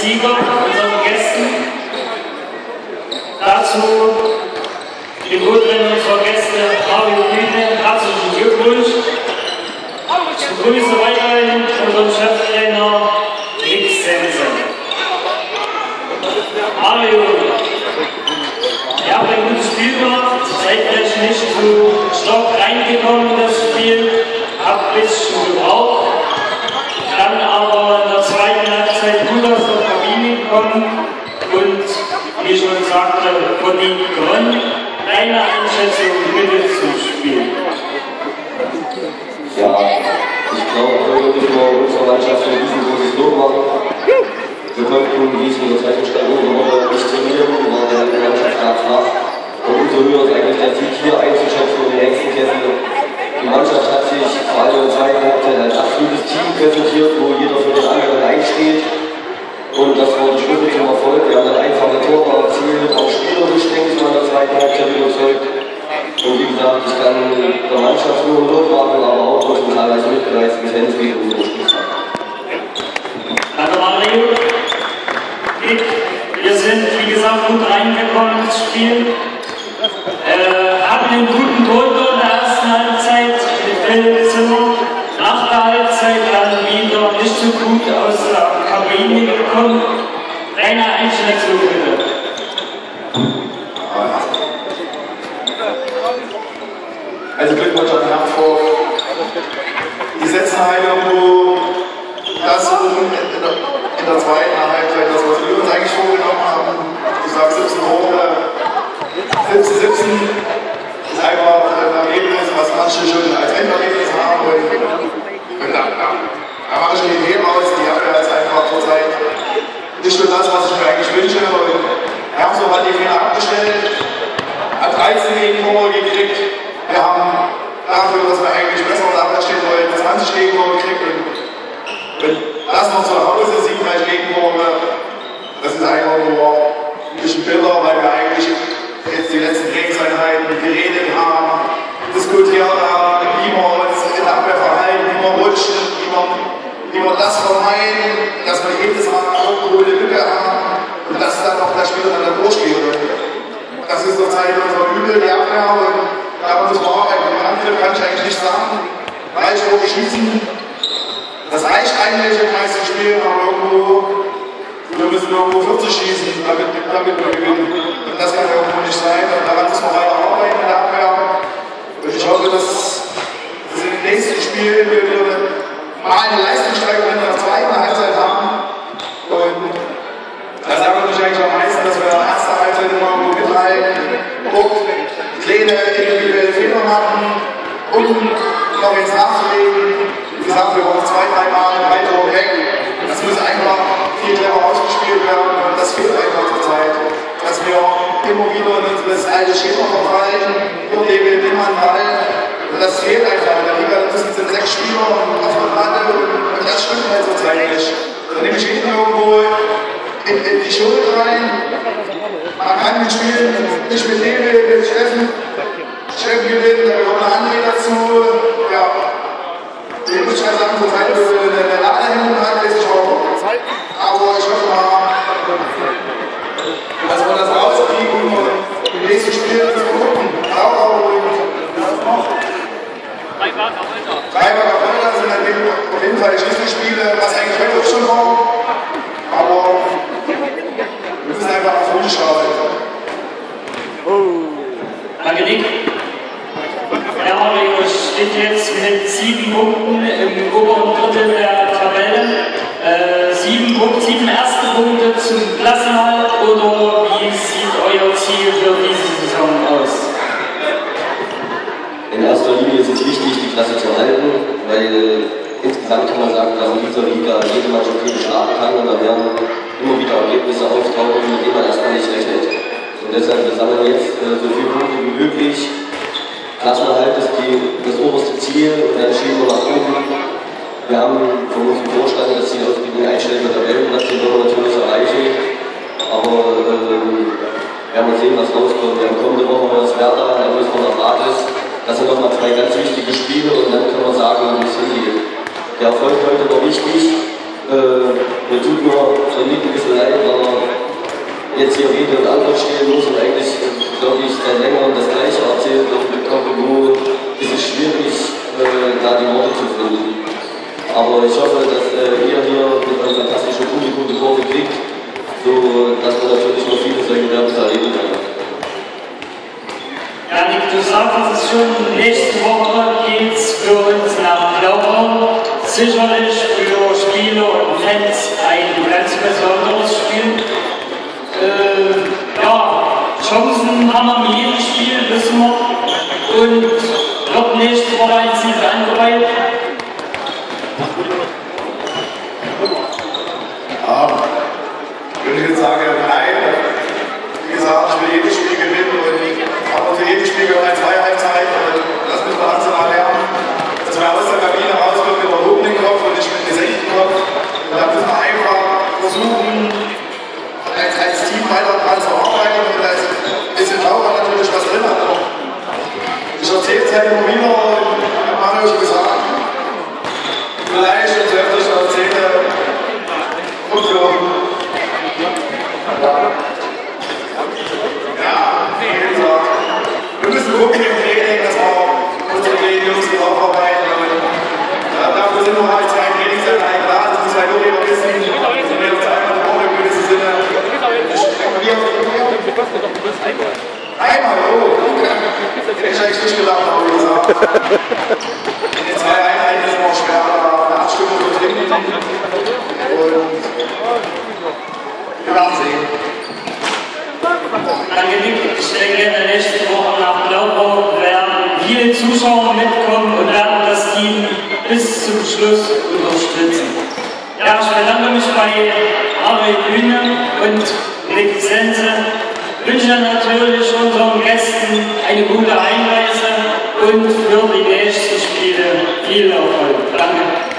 Sieger, unseren Gästen. Dazu den Co-Trainer unserer Gäste, Mario Kühne, herzlichen Glückwunsch. Ich begrüße weiterhin unseren Cheftrainer Nick Sensen. Mario, ihr habt ein gutes Spiel gemacht, seid vielleicht nicht so stark reingekommen in das Spiel, habt ein bisschen gebraucht, dann aber in der zweiten Halbzeit gut aus der Kabine gekommen und, wie ich schon sagte, verdient gewonnen. Deine Einschätzung bitte zum Spiel. Ja, ich glaube, heute müssen wir unserer Mannschaft ein riesengroßes Lob machen. Wir konnten, wie es in der zweiten Woche nicht trainieren, war der Mannschaft gerade flach. Und umso höher ist eigentlich der Sieg hier einzuschätzen in den nächsten Kessel. Die Mannschaft hat sich vor allem in der zweiten Halbzeit als absolutes Team präsentiert, wo jeder für den anderen einsteht. Und das war der Schlüssel zum Erfolg. Wir haben dann einfache Tore erzielt, auch spielerisch, denke ich mal, in der zweiten Halbzeit überzeugt. Und wie gesagt, ich kann der Mannschaft nur Lob machen, aber auch durch teilweise mitgereisten Fans wie unsere Spieler. Danke Mario. Wir sind, wie gesagt, gut reingekommen ins Spiel. Hatten einen guten Torhüter in der ersten Halbzeit, Philipp Zimmer. Nach der Halbzeit dann wieder nicht so gut aus der Kabine gekommen. Deine Einschätzung bitte. Also Glückwunsch an Herford. Die setzen halt irgendwo das in der zweiten Halbzeit, das was wir uns eigentlich vorgenommen haben. Ich sage 17 Tore, 17 ist einfach ein Ergebnis, was manche schon als Endergebnis haben. Und da mache ich den Leben aus, die Abwehr ist einfach zurzeit nicht nur das, was ich mir eigentlich wünsche. Und Herford hat die Fehler abgestellt, hat 13 Gegentore gekriegt. Wir haben dafür, dass wir eigentlich besser in der Abwehr stehen wollten, 20 Gegentore gekriegt. Und das noch zu Hause, 37 Gegentore, das ist einfach nur ein bisschen bitter, weil wir eigentlich jetzt die letzten Trainingseinheiten geredet haben, diskutiert haben, wie wir uns in der Abwehr verhalten, wie wir rutschen, wie wir das vermeiden, dass wir jedes Mal irgendwo eine Lücke haben und dass dann noch der Spieler dann durchgeht. Das ist zurzeit unser Übel, die Abwehr, und da müssen wir arbeiten. Im Angriff kann ich eigentlich nicht sagen, reicht Tore schießen. Das reicht eigentlich im meisten Spielen, aber irgendwo, wir müssen irgendwo 40 schießen, damit wir gewinnen. Und das kann irgendwo nicht sein. Und daran müssen wir weiter arbeiten in der Abwehr. Und ich hoffe, dass in den nächsten Spielen wir wieder mal eine Leistungssteigerung in der zweiten Halbzeit haben. Und das ärgert mich eigentlich am meisten, dass wir in der ersten Halbzeit immer irgendwo mithalten, kleine individuelle Fehler machen, um noch jetzt nachzulegen. Wie gesagt, wir wollen 2-3 Mal 3 Tore weg. Das muss einfach viel clever ausgespielt werden und das fehlt einfach zur Zeit. Dass wir immer wieder in unser altes Schema verfallen, wir nehmen einen Ball. Und das fehlt einfach. In der Liga müssen es 6 Spieler auf der Platte und das stimmt halt zur Zeit nicht. Da nehme ich jeden irgendwo in die Schuld rein. Man kann mit Spielen nicht mit Nebel, mit Steffen gewinnen, da kommt eine André dazu. Ja, den muss ich ja sagen, zur Zeit, wo wir eine Ladehemmung hat, ist schon. Aber ich hoffe mal, dass wir das rauskriegen und im nächsten Spiel gucken. Freiburger Wolter sind auf jeden Fall die Schlüsselspiele, was eigentlich heute auch schon war. Aber wir müssen einfach auf Ruhe schauen. Danke, Nick. Der Mario steht jetzt mit 7 Punkten im oberen Drittel der Tabelle. 7 erste Punkte zum Klassenerhalt, oder wie sieht euer Ziel für diese Saison aus? In erster Linie ist es wichtig, die Klasse zu halten, weil insgesamt kann man sagen, dass in dieser Liga jede Mannschaft viel schlagen kann und da werden immer wieder Ergebnisse auftauchen, mit denen man erstmal nicht rechnet. Und deshalb, wir sammeln jetzt so viele Punkte wie möglich. Klassenerhalt ist das oberste Ziel und dann schieben wir nach oben. Wir haben von uns im Vorstand das Ziel ausgegeben, einstellen mit der Weltplatz, den wollen wir natürlich erreichen. Aber werden wir sehen, was rauskommt. Wir haben kommende Woche das Werder, dann müssen wir nach Rates. Das sind nochmal 2 ganz wichtige Spiele und dann können wir sagen, wo es hingeht. Der Erfolg heute war wichtig. Mir tut nur so ein bisschen leid, jetzt hier Rede und Antwort stehen muss und eigentlich, glaube ich, seit längerem das Gleiche erzählt und mit Kokobo ist es schwierig, da die Worte zu finden. Aber ich hoffe, dass ihr hier mit eurem fantastischen Publikum die Kurve kriegt, so dass wir natürlich noch viele solche Werbung erleben können. Ja, Nick, du sagst es schon, nächste Woche geht es für uns nach Glauben. Sicherlich für Spieler und Fans ein ganz besonderes Spiel. Ja, Chancen haben wir mit jedem Spiel, wissen wir. Und wird nächste Woche ein Sieg angreifen. Wenn ich jetzt sage, nein, wie gesagt, ich will jedes Spiel gewinnen aber für jedes Spiel gehört zwei Halbzeiten. Das müssen wir national lernen, dass wir aus der Kabine rauskommen mit erhobenen Kopf und nicht mit gesenktem Kopf. Und da müssen wir einfach versuchen, als Team weiter dran zu arbeiten und da ist ein bisschen Taucher natürlich was drin. Ich erzähle es halt immer wieder und habe euch gesagt, vielleicht und öfter ich erzähle und für wir müssen gucken im Training, dass wir unsere Jungs aufarbeiten. Dafür sind wir halt zwei Trainingseinheiten da, das muss halt nur jeder wissen. Wir sind auf einmal die Woche im gewissen Sinne. Einmal, hätte ich eigentlich nicht gedacht, aber wie gesagt. In den zwei Einheiten ist es noch schwer, eine Abstimmung zu finden. Und wir werden sehen. Danke, Nick. Ich denke, in der nächsten Woche nach Blau werden viele Zuschauer mitkommen und werden das Team bis zum Schluss unterstützen. Ja, ich bedanke mich bei Ari Bühne und Nick Sense. Wünsche natürlich unseren Gästen eine gute Einreise und für die nächsten Spiele viel Erfolg. Danke.